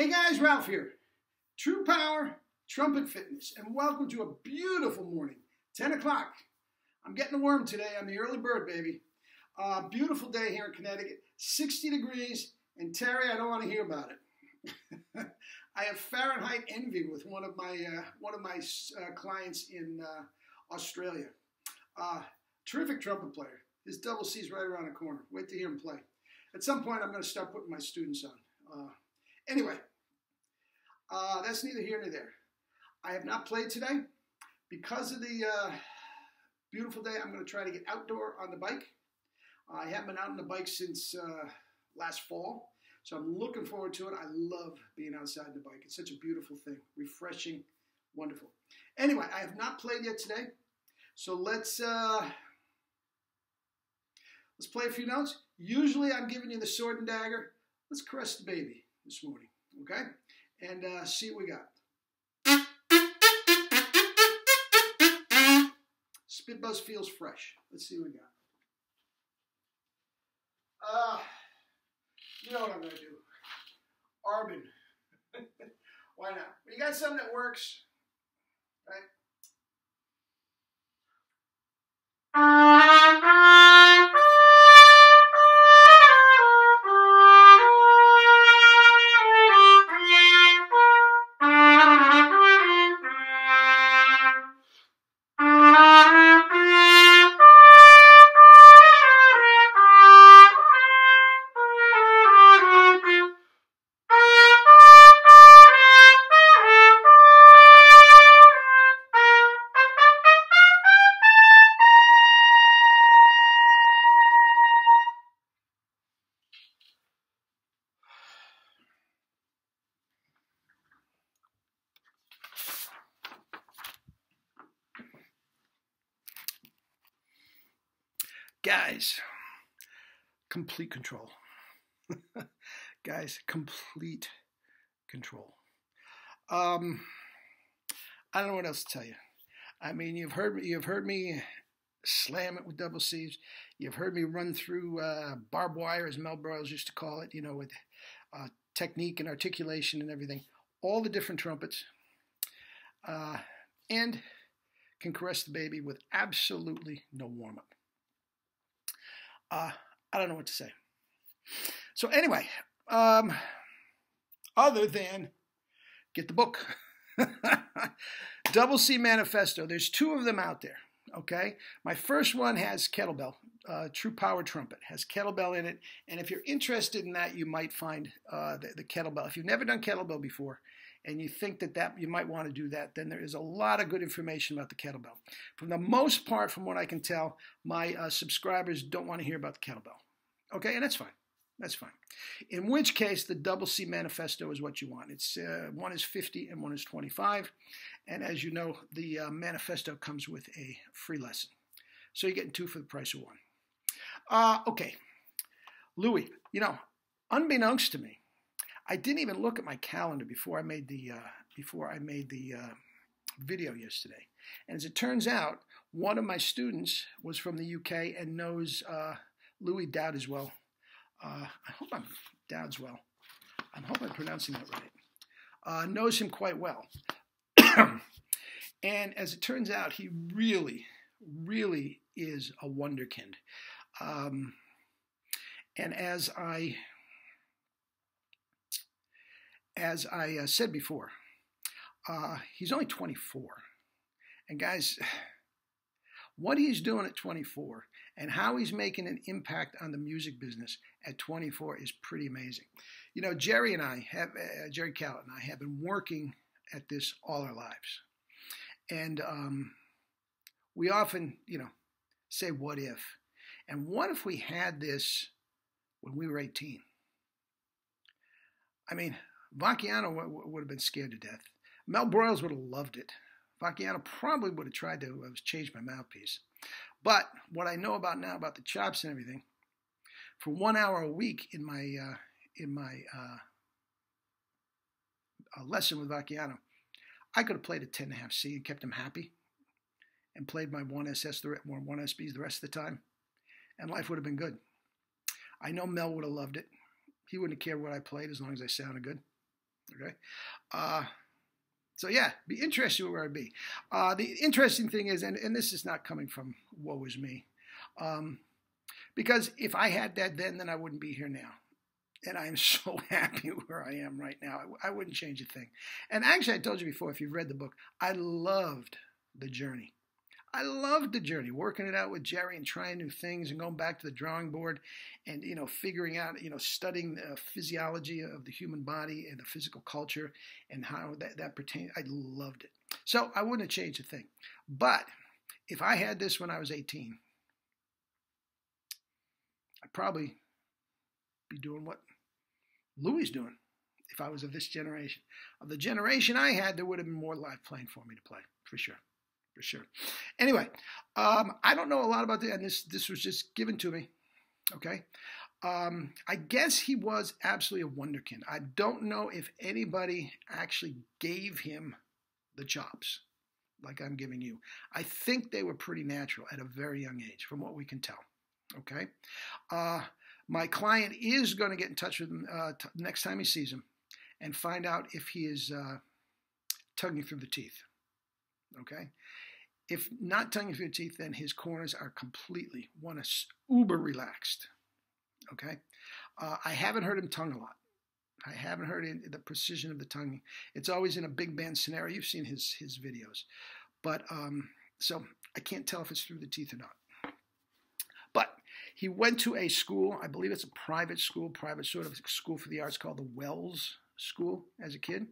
Hey guys, Ralph here. True Power Trumpet Fitness, and welcome to a beautiful morning, 10 o'clock. I'm getting a worm today. I'm the early bird, baby. Beautiful day here in Connecticut, 60 degrees, and Terry, I don't want to hear about it. I have Fahrenheit envy with one of my clients in Australia. Terrific trumpet player. His double C's right around the corner. Wait to hear him play. At some point, I'm going to start putting my students on. Anyway, that's neither here nor there. I have not played today. Because of the beautiful day, I'm going to try to get outdoor on the bike. I haven't been out on the bike since last fall, so I'm looking forward to it. I love being outside the bike. It's such a beautiful thing, refreshing, wonderful. Anyway, I have not played yet today, so let's play a few notes. Usually I'm giving you the sword and dagger. Let's caress the baby this morning, okay? And see what we got. Spit buzz feels fresh. Let's see what we got. You know what I'm going to do. Arbin. Why not? When you got something that works, right? Guys, complete control. Guys, complete control. I don't know what else to tell you. I mean, you've heard me slam it with double C's. You've heard me run through barbed wire, as Mel Broyles used to call it, you know, with technique and articulation and everything. All the different trumpets. And can caress the baby with absolutely no warm-up. I don't know what to say. So anyway, other than get the book. Double C Manifesto. There's two of them out there, okay? My first one has kettlebell, True Power Trumpet. Has kettlebell in it. And if you're interested in that, you might find the kettlebell. If you've never done kettlebell before, and you think that you might want to do that, then there is a lot of good information about the kettlebell. For the most part, from what I can tell, my subscribers don't want to hear about the kettlebell. Okay, and that's fine. That's fine. In which case, the Double C Manifesto is what you want. It's one is 50 and one is 25. And as you know, the Manifesto comes with a free lesson. So you're getting two for the price of one. Okay, Louis, you know, unbeknownst to me, I didn't even look at my calendar before I made the video yesterday. And as it turns out, one of my students was from the UK and knows Louis Dowdeswell. I hope I'm Dowdeswell. I hope I'm pronouncing that right. Knows him quite well. And as it turns out, he really, really is a wonderkind. And as I said before, he's only 24. And guys, what he's doing at 24 and how he's making an impact on the music business at 24 is pretty amazing. You know, Jerry Callett and I have been working at this all our lives. And we often, you know, say, what if? And what if we had this when we were 18? I mean, Vacchiano would have been scared to death. Mel Broyles would have loved it. Vacchiano probably would have tried to change my mouthpiece. But what I know about now about the chops and everything, for 1 hour a week in my lesson with Vacchiano, I could have played a 10.5 C and kept him happy, and played my 1SS, 1SBs the rest of the time, and life would have been good. I know Mel would have loved it. He wouldn't have cared what I played as long as I sounded good. Okay. So yeah, be interested where I'd be. The interesting thing is, and this is not coming from woe is me, because if I had that then I wouldn't be here now. And I am so happy where I am right now. I wouldn't change a thing. And actually, I told you before, if you've read the book, I loved the journey. I loved the journey, working it out with Jerry and trying new things and going back to the drawing board and, figuring out, studying the physiology of the human body and the physical culture and how that pertains. I loved it. So I wouldn't have changed a thing. But if I had this when I was 18, I'd probably be doing what Louis doing if I was of this generation. Of the generation I had, there would have been more live playing for me to play, for sure. For sure. Anyway, I don't know a lot about this, and this was just given to me. Okay. I guess he was absolutely a wonderkind. I don't know if anybody actually gave him the chops like I'm giving you. I think they were pretty natural at a very young age, from what we can tell. Okay. My client is going to get in touch with him next time he sees him and find out if he is tugging through the teeth. Okay? If not tugging through the teeth, then his corners are completely, uber relaxed. Okay? I haven't heard him tongue a lot. I haven't heard the precision of the tonguing. It's always in a big band scenario. You've seen his videos. But, so I can't tell if it's through the teeth or not. But he went to a school, I believe it's a private school, private sort of school for the arts called the Wells School as a kid.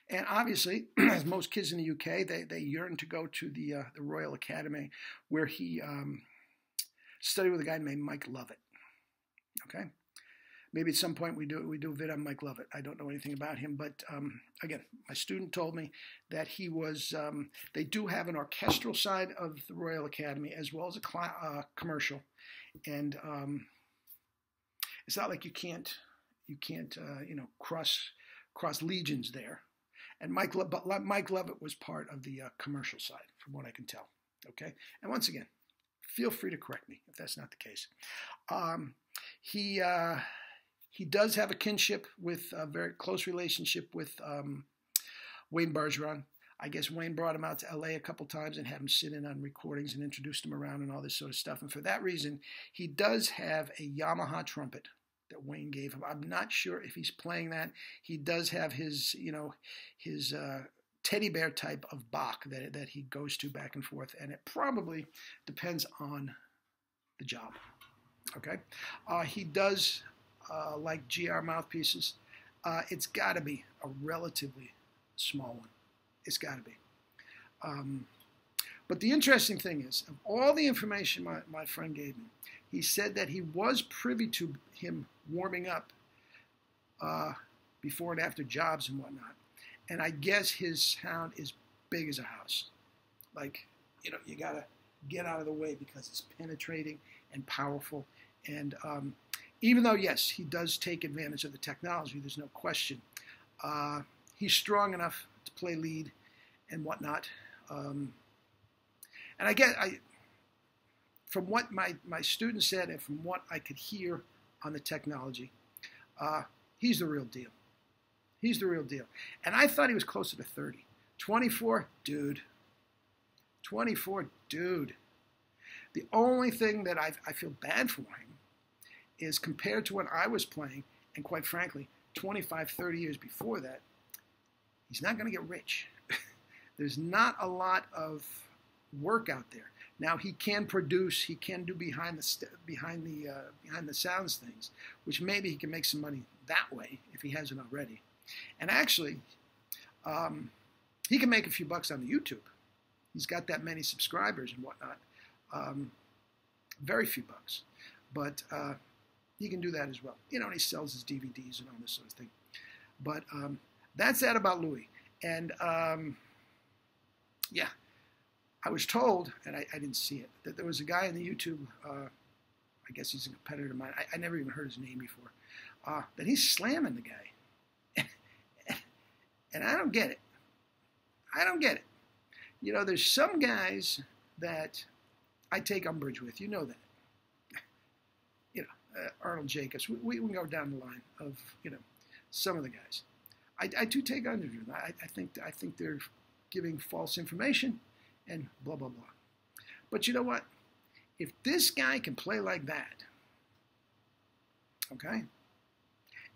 And obviously, as most kids in the UK, they yearn to go to the Royal Academy, where he studied with a guy named Mike Lovett. Okay, maybe at some point we do a vid on Mike Lovett. I don't know anything about him, but again, my student told me that he was. They do have an orchestral side of the Royal Academy as well as a commercial, and it's not like you can't cross legions there. And Mike Lovett was part of the commercial side, from what I can tell. Okay, and once again, feel free to correct me if that's not the case. He does have a kinship with a very close relationship with Wayne Bergeron. I guess Wayne brought him out to LA a couple times and had him sit in on recordings and introduced him around and all this sort of stuff. And for that reason, he does have a Yamaha trumpet that Wayne gave him. I'm not sure if he's playing that. He does have his teddy bear type of Bach that he goes to back and forth, and it probably depends on the job. Okay, he does like GR mouthpieces. It's got to be a relatively small one. It's got to be. But the interesting thing is, of all the information my friend gave me, he said that he was privy to him warming up before and after jobs and whatnot. And I guess his sound is big as a house. Like, you got to get out of the way because it's penetrating and powerful. And even though, yes, he does take advantage of the technology, there's no question, he's strong enough to play lead and whatnot. And I guess from what my students said and from what I could hear on the technology, he's the real deal. He's the real deal. And I thought he was closer to 30. 24, dude. 24, dude. The only thing that I feel bad for him is compared to when I was playing, and quite frankly, 25, 30 years before that, he's not going to get rich. There's not a lot of work out there. Now he can produce, he can do behind the sounds things, which maybe he can make some money that way if he hasn't already. And actually, he can make a few bucks on the YouTube. He's got that many subscribers and whatnot. Very few bucks, but he can do that as well. And he sells his DVDs and all this sort of thing. But that's that about Louis. And yeah. I was told, and I didn't see it, that there was a guy on the YouTube, I guess he's a competitor of mine, I never even heard his name before, that he's slamming the guy. And I don't get it. I don't get it. There's some guys that I take umbrage with. You know that. Arnold Jacobs. We can go down the line of, some of the guys. I do take umbrage with that. I think they're giving false information and blah, blah, blah. But you know what? If this guy can play like that, okay,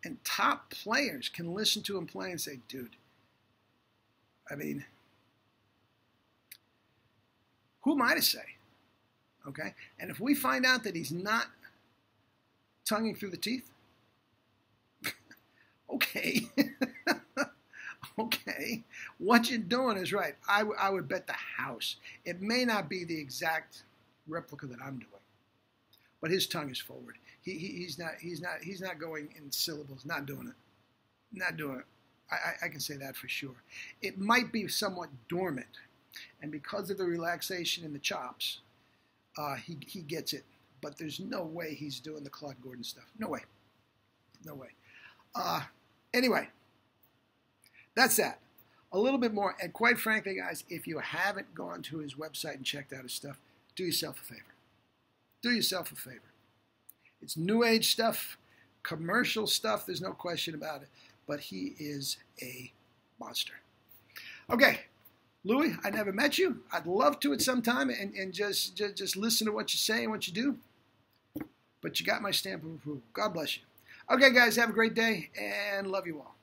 and top players can listen to him play and say, dude, I mean, who am I to say? Okay? And if we find out that he's not tonguing through the teeth, okay. Okay. What you're doing is right. I would bet the house. It may not be the exact replica that I'm doing, but his tongue is forward. He's not going in syllables. Not doing it. Not doing it. I can say that for sure. It might be somewhat dormant, and because of the relaxation in the chops, he gets it. But there's no way he's doing the Claude Gordon stuff. No way. No way. Anyway, that's that. A little bit more. And quite frankly, guys, if you haven't gone to his website and checked out his stuff, do yourself a favor. Do yourself a favor. It's new age stuff, commercial stuff. There's no question about it. But he is a monster. Okay, Louis, I never met you. I'd love to at some time and just listen to what you say and what you do. But you got my stamp of approval. God bless you. Okay, guys, have a great day and love you all.